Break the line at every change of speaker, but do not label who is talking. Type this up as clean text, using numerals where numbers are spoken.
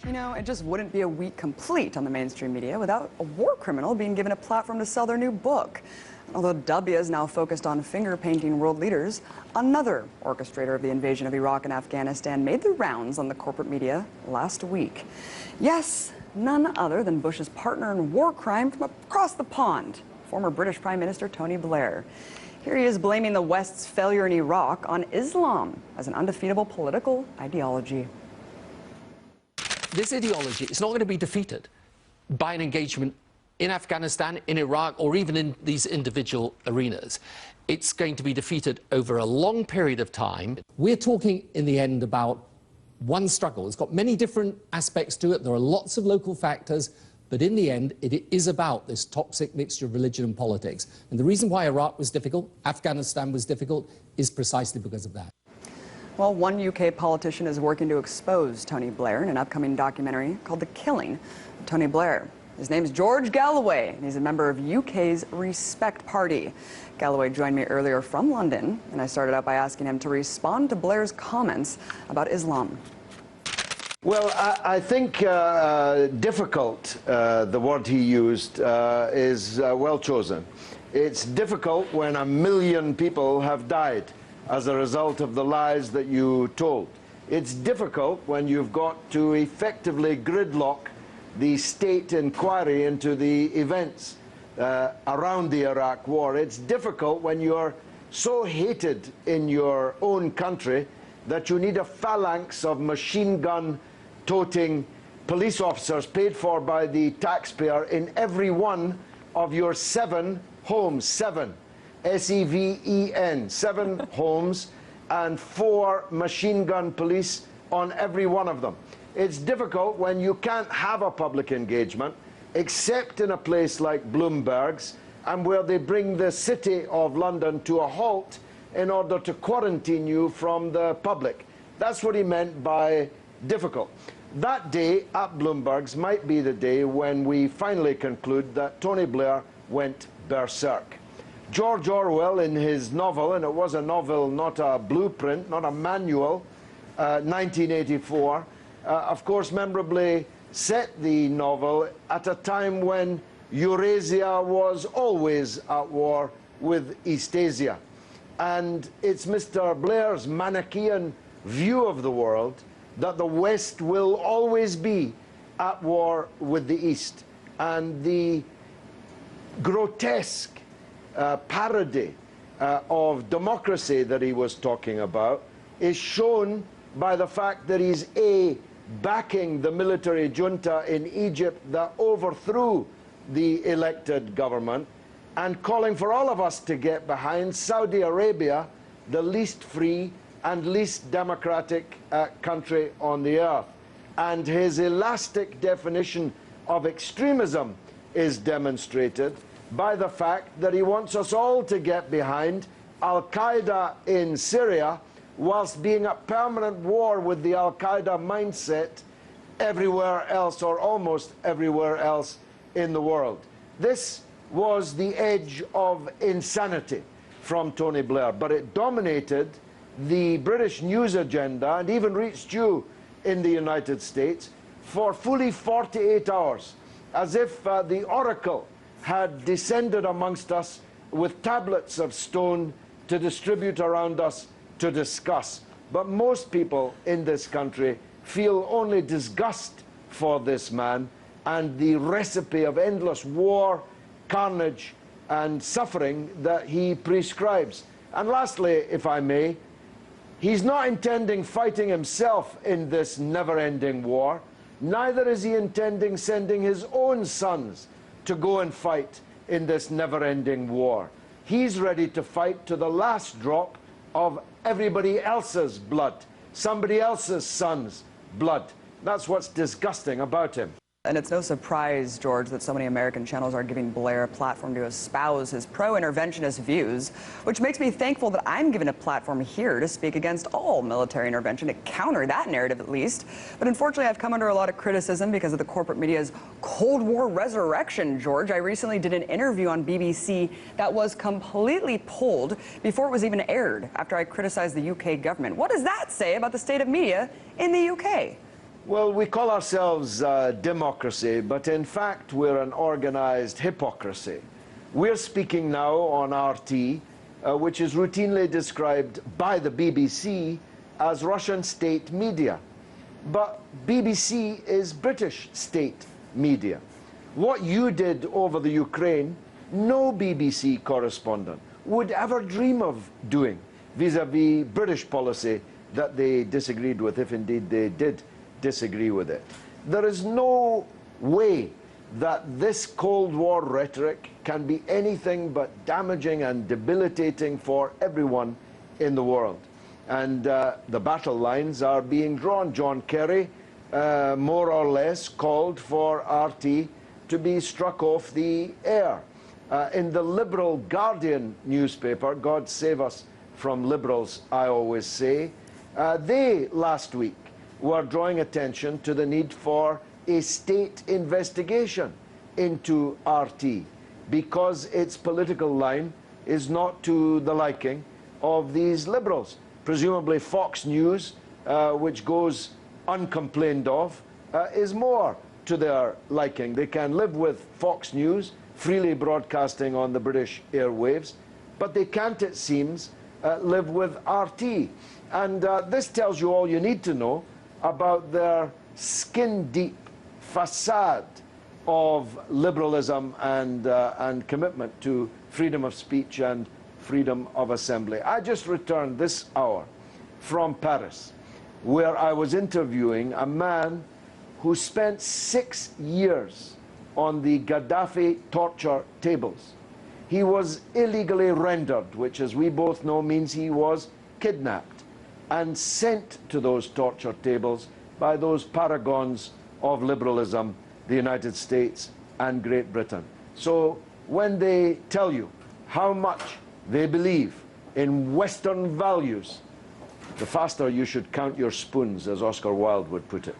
You know, it just wouldn't be a week complete on the mainstream media without a war criminal being given a platform to sell their new book. Although W is now focused on finger-painting world leaders, another orchestrator of the invasion of Iraq and Afghanistan made the rounds on the corporate media last week. Yes, none other than Bush's partner in war crime from across the pond, former British Prime Minister Tony Blair. Here he is blaming the West's failure in Iraq on Islam as an undefeatable political ideology.
This ideology is not going to be defeated by an engagement in Afghanistan, in Iraq, or even in these individual arenas. It's going to be defeated over a long period of time. We're talking in the end about one struggle. It's got many different aspects to it. There are lots of local factors, but in the end, it is about this toxic mixture of religion and politics. And the reason why Iraq was difficult, Afghanistan was difficult, is precisely because of that.
Well, one UK politician is working to expose Tony Blair in an upcoming documentary called The Killing of Tony Blair. His name's George Galloway, and he's a member of UK's Respect Party. Galloway joined me earlier from London, and I started out by asking him to respond to Blair's comments about Islam.
Well, I think difficult, the word he used, is well chosen. It's difficult when 1 million people have died as a result of the lies that you told. It's difficult when you've got to effectively gridlock the state inquiry into the events around the Iraq war. It's difficult when you're so hated in your own country that you need a phalanx of machine gun toting police officers paid for by the taxpayer in every one of your 7 homes, 7. S-E-V-E-N, 7 homes, and 4 machine gun police on every one of them. It's difficult when you can't have a public engagement except in a place like Bloomberg's, and where they bring the city of London to a halt in order to quarantine you from the public. That's what he meant by difficult. That day at Bloomberg's might be the day when we finally conclude that Tony Blair went berserk. George Orwell, in his novel, and it was a novel, not a blueprint, not a manual, 1984, of course, memorably set the novel at a time when Eurasia was always at war with Eastasia. And it's Mr. Blair's Manichaean view of the world that the West will always be at war with the East. And the grotesque parody of democracy that he was talking about is shown by the fact that he's backing the military junta in Egypt that overthrew the elected government, and calling for all of us to get behind Saudi Arabia, the least free and least democratic country on the earth. And his elastic definition of extremism is demonstrated by the fact that he wants us all to get behind Al-Qaeda in Syria, whilst being at permanent war with the Al-Qaeda mindset everywhere else, or almost everywhere else in the world. This was the edge of insanity from Tony Blair, but it dominated the British news agenda and even reached you in the United States for fully 48 hours, as if the oracle had descended amongst us with tablets of stone to distribute around us to discuss. But most people in this country feel only disgust for this man and the recipe of endless war, carnage, and suffering that he prescribes. And lastly, if I may, he's not intending fighting himself in this never-ending war. Neither is he intending sending his own sons to go and fight in this never-ending war. He's ready to fight to the last drop of everybody else's blood, somebody else's son's blood. That's what's disgusting about him.
And it's no surprise, George, that so many American channels are giving Blair a platform to espouse his pro-interventionist views, which makes me thankful that I'm given a platform here to speak against all military intervention, to counter that narrative at least. But unfortunately, I've come under a lot of criticism because of the corporate media's Cold War resurrection, George. I recently did an interview on BBC that was completely pulled before it was even aired, after I criticized the UK government. What does that say about the state of media in the UK?
Well, we call ourselves democracy, but in fact we're an organized hypocrisy. We're speaking now on RT, which is routinely described by the BBC as Russian state media. But BBC is British state media. What you did over the Ukraine, no BBC correspondent would ever dream of doing vis-à-vis British policy that they disagreed with, if indeed they did disagree with it. There is no way that this Cold War rhetoric can be anything but damaging and debilitating for everyone in the world. And the battle lines are being drawn. John Kerry, more or less, called for RT to be struck off the air. In the liberal Guardian newspaper, God save us from liberals, I always say, they last week were drawing attention to the need for a state investigation into RT because its political line is not to the liking of these liberals. Presumably Fox News, which goes uncomplained of, is more to their liking. They can live with Fox News freely broadcasting on the British airwaves, but they can't, it seems, live with RT. And this tells you all you need to know about their skin-deep facade of liberalism and commitment to freedom of speech and freedom of assembly. I just returned this hour from Paris, where I was interviewing a man who spent 6 years on the Gaddafi torture tables. He was illegally rendered, which, as we both know, means he was kidnapped and sent to those torture tables by those paragons of liberalism, the United States and Great Britain. So when they tell you how much they believe in Western values, the faster you should count your spoons, as Oscar Wilde would put it.